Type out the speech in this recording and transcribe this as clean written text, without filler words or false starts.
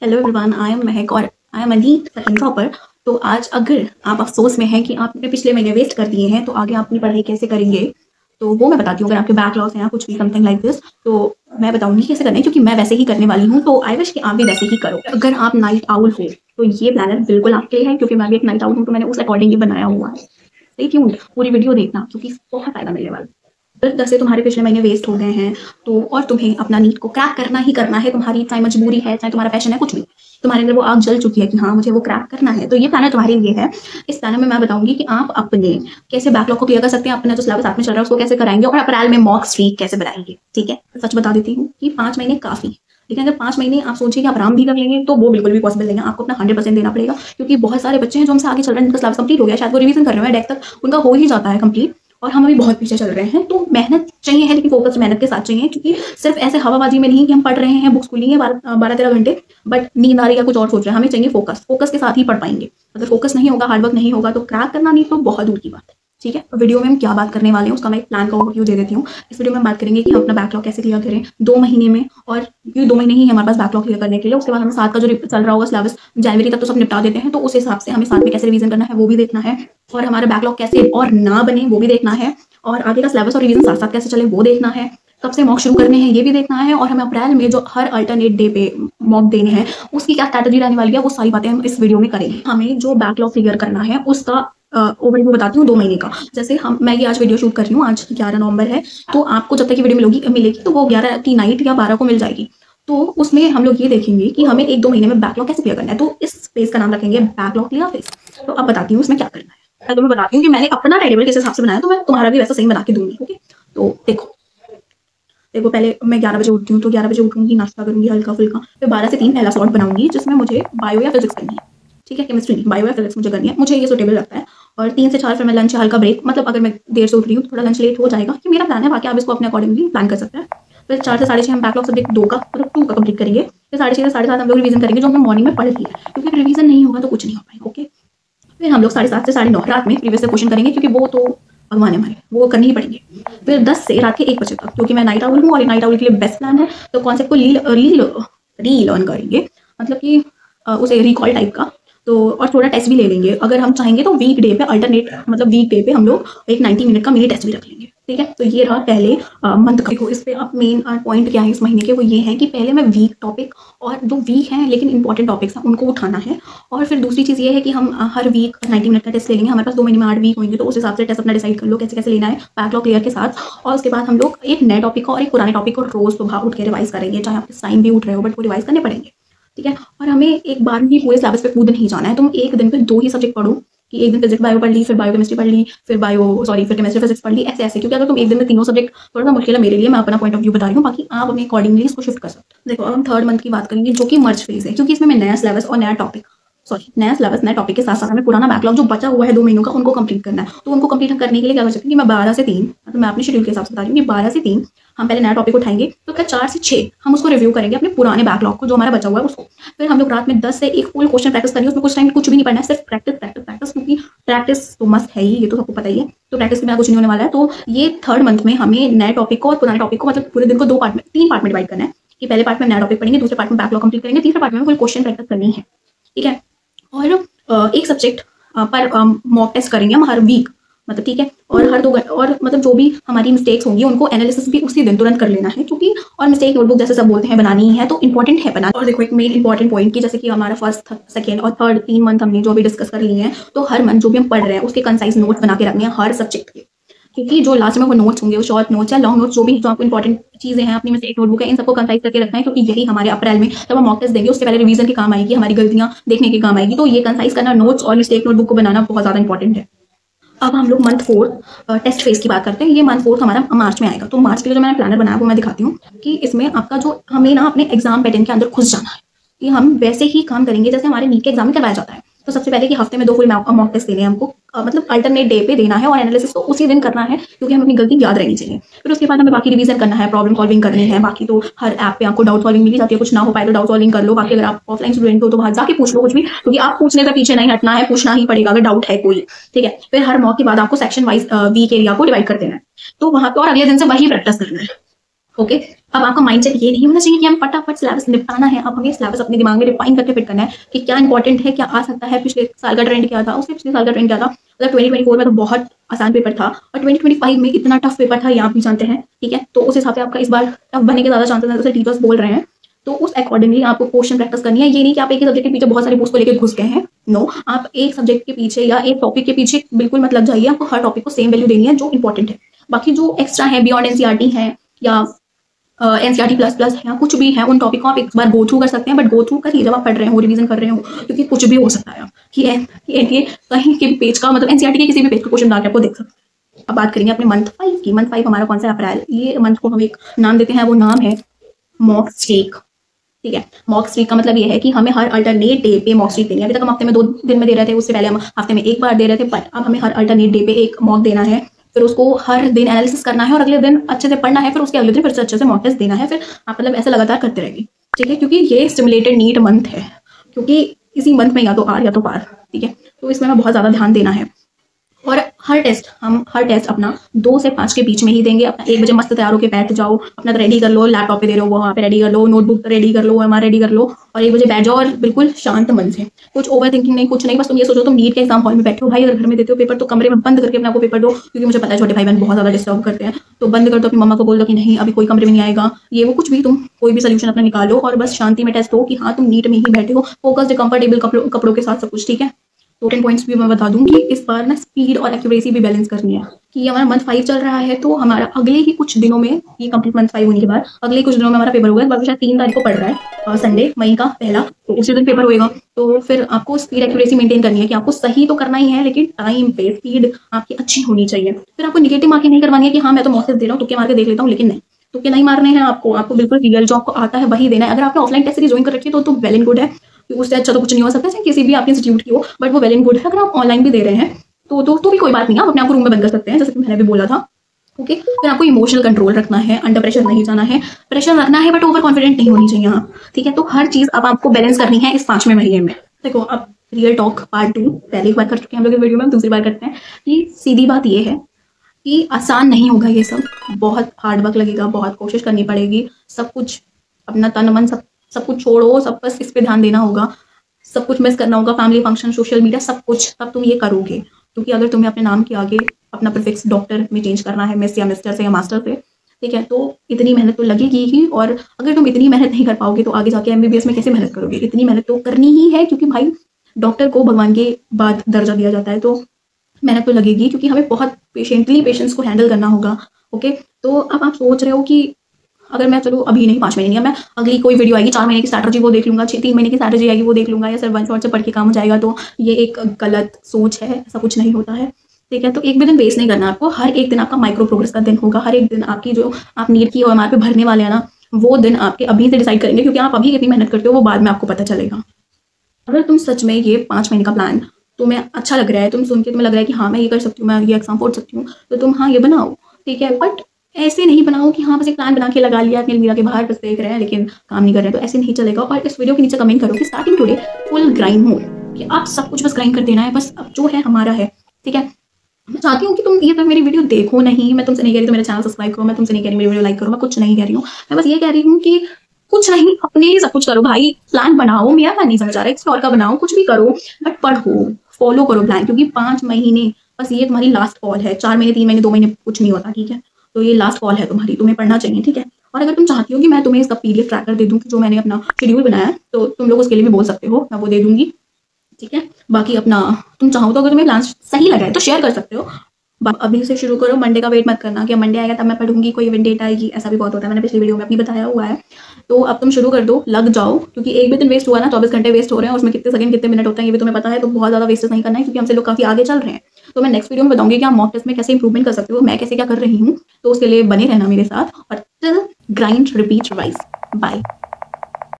Hello everyone, I am महक और I am a second topper. तो आज अगर आप अफसोस में हैं कि आपने पिछले महीने वेस्ट कर दिए हैं तो आगे आप अपनी पढ़ाई कैसे करेंगे, तो वो मैं बताती हूँ। अगर आपके बैकलॉग्स हैं या कुछ भी समथिंग लाइक दिस, तो मैं बताऊंगी कैसे करना है, क्योंकि मैं वैसे ही करने वाली हूँ। तो आई विश कि आप भी वैसे ही करो। अगर आप नाइट आउल हो तो ये प्लानर बिल्कुल आपके लिए है, क्योंकि मैं भी एक नाइट आउल हूँ, तो मैंने उस अकॉर्डिंग ही बनाया हुआ है। स्टे ट्यून्ड, पूरी वीडियो देखना क्योंकि बहुत फायदा मिलने वाला है। जैसे तुम्हारे पिछले महीने वेस्ट हो गए हैं तो और तुम्हें अपना नीट को क्रैक करना ही करना है। तुम्हारी चाहे मजबूरी है, चाहे तुम्हारा पैशन है, कुछ भी तुम्हारे अंदर वो आग जल चुकी है कि हाँ मुझे वो क्रैक करना है, तो ये प्लानर तुम्हारे लिए है। इस प्लानर में मैं बताऊंगी कि आप अपने कैसे बैकलॉग को क्लियर कर सकते हैं, अपना जो सिलेबस साथ में चल रहा है उसको कैसे कराएंगे, और अप्रैल में मॉक स्ट्रीक कैसे बनाएंगे। ठीक है, सच बता देती हूँ कि 5 महीने काफी, लेकिन अगर 5 महीने आप सोचिए कि आप आराम भी कर लेंगे तो वो बिल्कुल भी पॉसिबल नहीं है। आपको अपना 100% देना पड़ेगा, क्योंकि बहुत सारे बच्चे हैं जो हमसे आगे चल रहे हैं, जिनका सिलेबस कंप्लीट हो गया, शायद वो रिवीजन कर रहे हैं, डेक तक उनका हो ही जाता है कंप्लीट, और हम अभी बहुत पीछे चल रहे हैं। तो मेहनत चाहिए है, लेकिन फोकस मेहनत के साथ चाहिए, क्योंकि सिर्फ ऐसे हवाबाजी में नहीं कि हम पढ़ रहे हैं, बुक्स खुली है 12-13 घंटे, बट नींद आ रही है, कुछ और सोच रहे हैं। हमें चाहिए फोकस, फोकस के साथ ही पढ़ पाएंगे। अगर फोकस नहीं होगा, हार्डवर्क नहीं होगा, तो क्रैक करना नहीं तो बहुत दूर की बात है। ठीक है, तो वीडियो में हम क्या बात करने वाले हैं उसका मैं एक प्लान का ओवरव्यू दे देती हूँ। इस वीडियो में हम बात करेंगे कि हम अपना बैकलॉग कैसे क्लियर करें 2 महीने में, और क्योंकि 2 महीने ही हमारे पास बैकलॉग क्लियर करने के लिए। उसके बाद हमें 7 का जो चल रहा होगा सिलेबस, जनवरी तक तो सब निपटा देते हैं, तो उस हिसाब से हमें 7 में कैसे रिवीजन करना है वो भी देखना है, और हमारा बैकलॉग कैसे और ना बने वो भी देखना है, और आगे का सिलेबस और रिवीजन साथ साथ कैसे चले वो देखना है, कब से मॉक शुरू करने हैं ये भी देखना है, और हमें अप्रैल में जो हर अल्टरनेट डे पे मॉक देने हैं उसकी क्या स्ट्रैटेजी रहने वाली है, वो सारी बातें हम इस वीडियो में करेंगे। हमें जो बैकलॉग क्लियर करना है उसका ओवरव्यू बताती हूँ 2 महीने का। जैसे मैं ये आज वीडियो शूट कर रही हूँ, आज 11 नवंबर है, तो आपको जब तक ये वीडियो मिलेगी तो वो 11 की नाइट या 12 को मिल जाएगी। तो उसमें हम लोग ये देखेंगे कि हमें 1-2 महीने में बैकलॉग कैसे क्लियर करना है। तो इस फेज का नाम रखेंगे बैकलॉग क्लियर फेज। तो अब बताती हूँ उसमें क्या करना है। मैं तुम्हें बताती हूँ कि मैंने अपना टाइम टेबल किस हिसाब से बनाया, तो मैं तुम्हारा भी वैसा सही बना के दूंगी। ओके, तो देखो देखो पहले मैं 11 बजे उठती हूँ, तो 11 बजे उठूंगी, नाश्ता करूंगी हल्का फुल्का, फिर 12 से 3 पहला स्लॉट बनाऊंगी, जिसमें मुझे बायो या फिजिक्स करनी है। ठीक है, केमिस्ट्री नहीं, बायो या फिजिक्स मुझे करनी है, मुझे ये सुटेबल लगता है। और 3 से 4 फिर मैं लंच हल्का ब्रेक, मतलब अगर मैं देर से उठ रही हूँ तो थोड़ा लंच लेट हो जाएगा, कि मेरा प्लान है, बाकी आप इसको अपने अकॉर्डिंगली प्लान कर सकते हैं। फिर 4 से 6:30 हम बैकलॉग सब्जेक्ट 2 का मतलब 2 का कंप्लीट करेंगे। फिर 6:30 से 7:30 हम लोग रिवीजन करेंगे, जो हमने मॉर्निंग में पढ़ लिया है, क्योंकि रिवीजन नहीं होगा तो कुछ नहीं हो पाएगा। ओके, फिर हम लोग 7:30 से 9:30 रात में प्रीवियस से क्वेश्चन करेंगे, क्योंकि वो तो भगवान है हमारे, वो करने ही पड़ेंगे। फिर 10 से रात के 1 बजे तक, क्योंकि मैं नाइट आउल हूँ और नाइट आउल के लिए बेस्ट प्लान है, तो कॉन्सेप्ट को रीलर्न करेंगे, मतलब कि उसे रिकॉल टाइप का। तो और थोड़ा टेस्ट भी ले लेंगे, अगर हम चाहेंगे तो वीक डे पे अल्टरनेट, मतलब वीक डे पे हम लोग एक 90 मिनट का मिनी टेस्ट भी रख लेंगे। ठीक है, तो ये रहा पहले मंथ का। देखो इस पे अब मेन पॉइंट क्या है इस महीने के, वो ये है कि पहले मैं वीक टॉपिक और जो वीक हैं लेकिन इंपॉर्टेंट टॉपिक्स हैं उनको उठाना है। और फिर दूसरी चीज़ ये है कि हम हर वीक 90 मिनट का टेस्ट ले लेंगे। हमारे पास 2 महीने में 8 वीक होंगे, तो उस हिसाब से टेस्ट अपना डिसाइड कर लो कैसे कैसे लेना है बैकलॉग क्लियर के साथ। और उसके बाद हम लोग एक नए टॉपिक को और एक पुराने टॉपिक को रोज सुबह उठ के रिवाइज करेंगे, चाहे आप साइन भी उठ रहे हो बट वो रिवाइज करने पड़ेंगे। ठीक है, और हमें एक बार भी पूरे सिलेबस पे कूद नहीं जाना है। तुम एक दिन पे 2 ही सब्जेक्ट पढ़ो, कि एक दिन फिजिक्स बायो पढ़ ली, फिर बायो केमिस्ट्री पढ़ ली, फिर केमिस्ट्री फिजिक्स पढ़ ली, ऐसे ऐसे। क्योंकि अगर तुम एक दिन में तीनों सब्जेक्ट, थोड़ा सा मुश्किल है मेरे लिए, मैं अपना पॉइंट ऑफ व्यू बता रही हूँ, बाकी आप अपने अकॉर्डिंगली इसको शिफ्ट कर सकते हो। देखो अब हम 3rd मंथ की बात करेंगे, जो कि मर्ज फेज है, क्योंकि इसमें मैं नया सिलेबस और नया सिलेबस नया टॉपिक के साथ साथ हमें पुराना बैकलॉग जो बचा हुआ है 2 महीनों का, उनको कंप्लीट करना है। तो उनको कंप्लीट करने के लिए क्या कर सकते हैं कि मैं 12 से 3, मतलब मैं अपने शेड्यूल के हिसाब से बता रही हूँ कि 12 से 3 हम पहले नया टॉपिक उठाएंगे, तो क्या 4 से 6 हम उसको रिव्यू करेंगे, अपने पुराने बैकलॉग को जो हमारा बचा हुआ है उसको। फिर हम लोग रात में 10 से 1 फुल क्वेश्चन प्रैक्टिस करेंगे, उसमें कुछ टाइम कुछ भी नहीं पढ़ना है, सिर्फ प्रैक्टिस प्रैक्टिस प्रैक्टिस, क्योंकि प्रैक्टिस तो मस्ट है ही, ये तो सबको पता ही है। तो प्रैक्टिस के बिना कुछ नहीं होने वाला है। तो ये 3rd मंथ में हमें नए टॉपिक को और पुराने टॉपिक को, मतलब पूरे दिन को 3 पार्ट में डिवाइड करना है, कि पहले पार्ट में नया टॉपिक पढ़ेंगे, दूसरे पार्ट में बैकलॉग कंप्लीट करेंगे, तीसरे पार्ट में फुल क्वेश्चन प्रैक्टिस करनी है। ठीक है, और एक सब्जेक्ट पर मॉक टेस्ट करेंगे हम हर वीक, मतलब ठीक है, और हर 2 और मतलब जो भी हमारी मिस्टेक्स होंगी उनको एनालिसिस भी उसी दिन तुरंत कर लेना है, क्योंकि और मिस्टेक नोटबुक जैसे सब बोलते हैं बनानी है, तो इंपॉर्टेंट है बनाना। और देखो एक मेन इंपॉर्टेंट पॉइंट की, जैसे कि हमारा फर्स्ट, सेकंड और थर्ड 3 मंथ हमने जो भी डिस्कस कर लिए हैं, तो हर मंथ जो भी हम पढ़ रहे हैं उसके कंसाइज नोट्स बना के रखने हैं हर सब्जेक्ट के, क्योंकि जो लास्ट में वो नोट्स होंगे, वो शॉर्ट नोट्स या लॉन्ग नोट्स, जो भी जो आपको इंपॉर्टेंट चीजें हैं अपनी मिस्टेक नोटबुक है, इन सबको कंसाइज करके रखना है, क्योंकि यही हमारे अप्रैल में जब हम मॉक टेस्ट देंगे उससे पहले रिवीजन के काम आएगी, हमारी गलतियां देखने के काम आएगी। तो ये कंसाइज करना, नोट्स और मिस्टेक नोटबुक को बनाना बहुत ज्यादा इंपॉर्टेंट है। अब हम लोग मंथ 4 टेस्ट फेज की बात करते हैं। ये मंथ 4 हमारा मार्च में आएगा, तो मार्च के लिए जो मैंने प्लानर बनाया वो मैं दिखाती हूँ, कि इसमें आपका जो हमें ना अपने एग्जाम पैटर्न के अंदर घुस जाना है, कि हम वैसे ही काम करेंगे जैसे हमारे नीट के एग्जाम में करवाया जाता है। तो सबसे पहले कि हफ्ते में 2 फुल मॉक टेस्ट देने हैं हमको, मतलब अल्टरनेट डे पे देना है, और एनालिसिस तो उसी दिन करना है, क्योंकि हमें अपनी गलती याद रहनी चाहिए। फिर उसके बाद हमें बाकी रिवीजन करना है, प्रॉब्लम सॉल्विंग करनी है। बाकी तो हर ऐप पे आपको डाउट सॉल्विंग मिली जाती है, कुछ ना हो पाए तो डाउट सॉल्विंग कर लो। बाकी अगर आप ऑफलाइन स्टूडेंट हो तो बाहर जाके पूछ लो कुछ भी, क्योंकि आप पूछने से पीछे नहीं हटना है, पूछना ही पड़ेगा अगर डाउट है कोई। ठीक है, फिर हर मॉक के बाद आपको सेक्शन वाइज वीक एरिया को डिवाइड कर देना है, तो वहां पे और अगले दिन से वही प्रैक्टिस करना है। ओके। अब आपका माइंडसेट ये नहीं होना चाहिए कि हमें फटाफट सिलेबस निपटाना है। अब हमें सिलेबस अपने दिमाग में रिफाइन करके फिट करना है कि क्या इंपॉर्टेंट है, क्या आ सकता है, पिछले साल का ट्रेंड क्या था, उससे पिछले साल का ट्रेंड क्या था। मतलब 2024 में तो बहुत आसान पेपर था और 2025 में कितना टफ पेपर था ये आप भी जानते हैं, ठीक है। तो उस हिसाब से आपका इस बार टफ बनने के ज़्यादा चांसेस हैं, जैसे टीचर्स बोल रहे हैं। तो उस अकॉर्डिंगली आपको क्वेश्चन प्रैक्टिस करनी है। ये नहीं कि आप एक ही सब्जेक्ट के पीछे बहुत सारे बुक्स को लेकर घुस गए हैं। नो, आप एक सब्जेक्ट के पीछे या एक टॉपिक के पीछे बिल्कुल मत लग जाइए। आपको हर टॉपिक को सेम वैल्यू देनी है जो इंपॉर्टेंट है। बाकी जो एक्स्ट्रा है बियॉन्ड एनसीईआरटी है या एनसीईआरटी प्लस प्लस है, कुछ भी है, उन टॉपिक को आप एक बार गो थ्रू कर सकते हैं। बट गो थ्रू करिए जब आप पढ़ रहे हो, रिवीजन कर रहे हो, क्योंकि कुछ भी हो सकता है कि ये कहीं के भी पेज का, मतलब एनसीईआरटी के किसी भी पेज का क्वेश्चन आके आपको देख सकते हैं। अब बात करेंगे अपने मंथ 5 की। मंथ 5 हमारा कौन सा, अप्रैल। ये मंथ को हम एक नाम देते हैं, वो नाम है मॉक स्ट्रीक, ठीक है। मॉक स्ट्रीक का मतलब ये है कि हमें हर अल्टरनेट डे पे मॉक स्ट्रीक देनी है। अभी तक हम हफ्ते में 2 दिन में दे रहे थे, उससे पहले हम हफ्ते में 1 बार दे रहे थे, बट अब हमें हर अल्टरनेट डे पे एक मॉक देना है। फिर उसको हर दिन एनालिसिस करना है और अगले दिन अच्छे से पढ़ना है। फिर उसके अगले दिन फिर से अच्छे से मॉक टेस्ट देना है। फिर आप मतलब ऐसे लगातार करते रहेंगे, ठीक है। क्योंकि ये सिमुलेटेड नीट मंथ है, क्योंकि इसी मंथ में या तो आर या तो पार, ठीक है। तो इसमें हमें बहुत ज़्यादा ध्यान देना है। और हर टेस्ट अपना 2 से 5 के बीच में ही देंगे। अपना 1 बजे मस्त तैयार होकर बैठ जाओ, अपना रेडी कर लो, लैपटॉप पे दे रहे हो वहाँ पे रेडी कर लो, नोटबुक रेडी कर लो, ओएमआर रेडी कर लो और 1 बजे बैठ जाओ और बिल्कुल शांत मन से, कुछ ओवर थिंकिंग नहीं, कुछ नहीं। बस तुम ये सोचो तुम नीट के एग्जाम हॉल में बैठे हो। भाई अगर घर में देते हो पेपर तो कमरे में बंद करके अपने आपको पेपर दो, क्योंकि मुझे पता है छोटे भाई बहन बहुत ज़्यादा डिस्टर्ब करते हैं। तो बंद कर दो, अपनी मम्मा को बोल दो कि नहीं अभी कोई कमरे में नहीं आएगा, ये वो कुछ भी, तुम कोई भी सोल्यूशन अपना निकालो और बस शांति में टेस्ट हो कि हाँ तुम नीट में ही बैठे हो, फोकस्ड कंफर्टेबल कपड़ों के साथ सब कुछ, ठीक है। तो 10 पॉइंट्स भी मैं बता दूं कि इस बार ना स्पीड और एक्यूरेसी भी बैलेंस करनी है। कि ये हमारा मंथ 5 चल रहा है तो हमारा अगले ही कुछ दिनों में, ये कंप्लीट मंथ 5 होने के बाद अगले ही कुछ दिनों में हमारा पेपर होगा। बाकी शायद 3 तारीख को पड़ रहा है संडे, मई का पहला, तो उसी दिन पेपर होएगा। तो फिर आपको स्पीड एक्यूरेसी मेंटेन करनी है कि आपको सही तो करना ही है, लेकिन टाइम पे स्पीड आपकी अच्छी होनी चाहिए। फिर आपको निगेटिव मार्किंग नहीं करवानी है कि हाँ मैं तो मौके दे रहा हूँ, तुक्के मार के देख लेता हूँ, लेकिन नहीं, तुक्के नहीं मारने हैं आपको बिल्कुल रियल जो आपको आता है वही देना है। अगर आपने ऑफलाइन टेस्ट सीरीज ज्वाइन कर रखी है तो वेल एंड गुड है, उससे अच्छा तो कुछ नहीं हो सकता, चाहे किसी भी आपके इंस्टीट्यूट की हो, बट वो वेल एंड गुड है। अगर आप ऑनलाइन भी दे रहे हैं तो भी कोई बात नहीं, आप अपने आप को रूम में बंद कर सकते हैं, जैसे कि मैंने भी बोला था, ओके। फिर आपको इमोशनल कंट्रोल रखना है, अंडर प्रेशर नहीं जाना है, प्रेशर रखना है बट ओवर कॉन्फिडेंट नहीं होनी चाहिए, हाँ, ठीक है। तो हर चीज़ अब आपको बैलेंस करनी है इस 5वें महीने में। देखो अब रियल टॉक पार्ट 2 पहले एक बार कर चुके हैं हम लोग इस वीडियो में, दूसरी बार करते हैं। कि सीधी बात ये है कि आसान नहीं होगा ये सब, बहुत हार्ड वर्क लगेगा, बहुत कोशिश करनी पड़ेगी, सब कुछ अपना तन मन सब कुछ छोड़ो, सब बस इस पे ध्यान देना होगा, सब कुछ मिस करना होगा, फैमिली फंक्शन, सोशल मीडिया, सब कुछ, तब तुम ये करोगे। क्योंकि अगर तुम्हें अपने नाम के आगे अपना प्रीफिक्स डॉक्टर में चेंज करना है, मिस या मिस्टर से या मास्टर से, ठीक है, तो इतनी मेहनत तो लगेगी ही। और अगर तुम इतनी मेहनत नहीं कर पाओगे तो आगे जाके एमबीबीएस में कैसे मेहनत करोगे। इतनी मेहनत तो करनी ही है, क्योंकि भाई डॉक्टर को भगवान के बाद दर्जा दिया जाता है, तो मेहनत तो लगेगी, क्योंकि हमें बहुत पेशेंटली पेशेंट्स को हैंडल करना होगा, ओके। तो अब आप सोच रहे हो कि अगर मैं चलो अभी नहीं 5 महीने नहीं, मैं अगली कोई वीडियो आएगी 4 महीने की स्ट्रैटेजी वो देख लूंगा, 3 महीने की स्ट्रैटेजी आएगी वो देख लूंगा, या सिर्फ 1 शॉट से पढ़ के काम हो जाएगा, तो ये एक गलत सोच है, ऐसा कुछ नहीं होता है, ठीक है। तो एक भी दिन वेस्ट नहीं करना आपको, हर एक दिन आपका माइक्रो प्रोग्रेस का दिन होगा। हर एक दिन आपकी जो आप नीट की ओएमआर पे भरने वाले हैं ना, वो दिन आपके अभी से डिसाइड करेंगे, क्योंकि आप अभी कितनी मेहनत करते हो वो बाद में आपको पता चलेगा। अगर तुम सच में ये 5 महीने का प्लान तुम्हें अच्छा लग रहा है, तुम सुन के तुम्हें लग रहा है कि हाँ मैं ये कर सकती हूँ, मैं ये एग्जाम पढ़ सकती हूँ, तो तुम हाँ ये बनाओ, ठीक है। बट ऐसे नहीं बनाओ कि हाँ बस एक प्लान बना के लगा लिया, अपनी मीरा के बाहर बस देख रहे हैं लेकिन काम नहीं कर रहे हैं, तो ऐसे नहीं चलेगा। और इस वीडियो के नीचे कमेंट करो कि starting today full grind mode, कि आप सब कुछ बस ग्राइंड कर देना है, बस अब जो है हमारा है, ठीक है। मैं चाहती हूँ कि तुम ये तो मेरी वीडियो देखो नहीं, मैं तुमसे नहीं कह रही तो मेरा चैनल सब्सक्राइब करो, मैं तुमसे नहीं कह रही मेरी वीडियो लाइक करो, मैं कुछ नहीं कह रही हूँ, मैं बस ये कह रही हूँ कि कुछ नहीं, अपने ही सब कुछ करो भाई, प्लान बनाओ, मेरा प्लान नहीं समझ आ रहा है, किसी और का बनाओ, कुछ भी करो, बट पढ़ो, फॉलो करो प्लान, क्योंकि 5 महीने बस ये तुम्हारी लास्ट कॉल है। 4 महीने 3 महीने 2 महीने कुछ नहीं होता, ठीक है। तो ये लास्ट कॉल है तुम्हारी, तुम्हें पढ़ना चाहिए, ठीक है। और अगर तुम चाहती हो कि मैं तुम्हें इसका पीडीएफ ट्रैकर दे दूँ, जो मैंने अपना शेड्यूल बनाया है, तो तुम लोग उसके लिए भी बोल सकते हो, मैं वो दे दूंगी, ठीक है। बाकी अपना तुम चाहो तो अगर तुम्हें प्लान सही लगा है तो शेयर कर सकते हो। अभी से शुरू करो, मंडे का वेट मत करना कि मंडे आएगा तब मैं पढ़ूंगी, कोई इवेंट डेट आएगी, ऐसा भी बहुत होता है, मैंने पिछली वीडियो में अपनी बताया हुआ है। तो अब तुम शुरू कर दो, लग जाओ, क्योंकि एक भी दिन वेस्ट हुआ ना, 24 घंटे वेस्ट हो रहे हैं, उसमें कितने सेकंड कितने मिनट होते हैं ये भी तुम्हें पता है, तो बहुत ज़्यादा वेस्ट नहीं करना है, क्योंकि हमसे लोग काफ़ी आगे चल रहे हैं। तो मैं नेक्स्ट वीडियो में बताऊंगी कि आप मॉक टेस्ट में कैसे इंप्रूवमेंट कर सकते हो, मैं कैसे क्या कर रही हूँ, तो उसके लिए बने रहना मेरे साथ, और ग्राइंड रिपीट रिवाइज। बाय।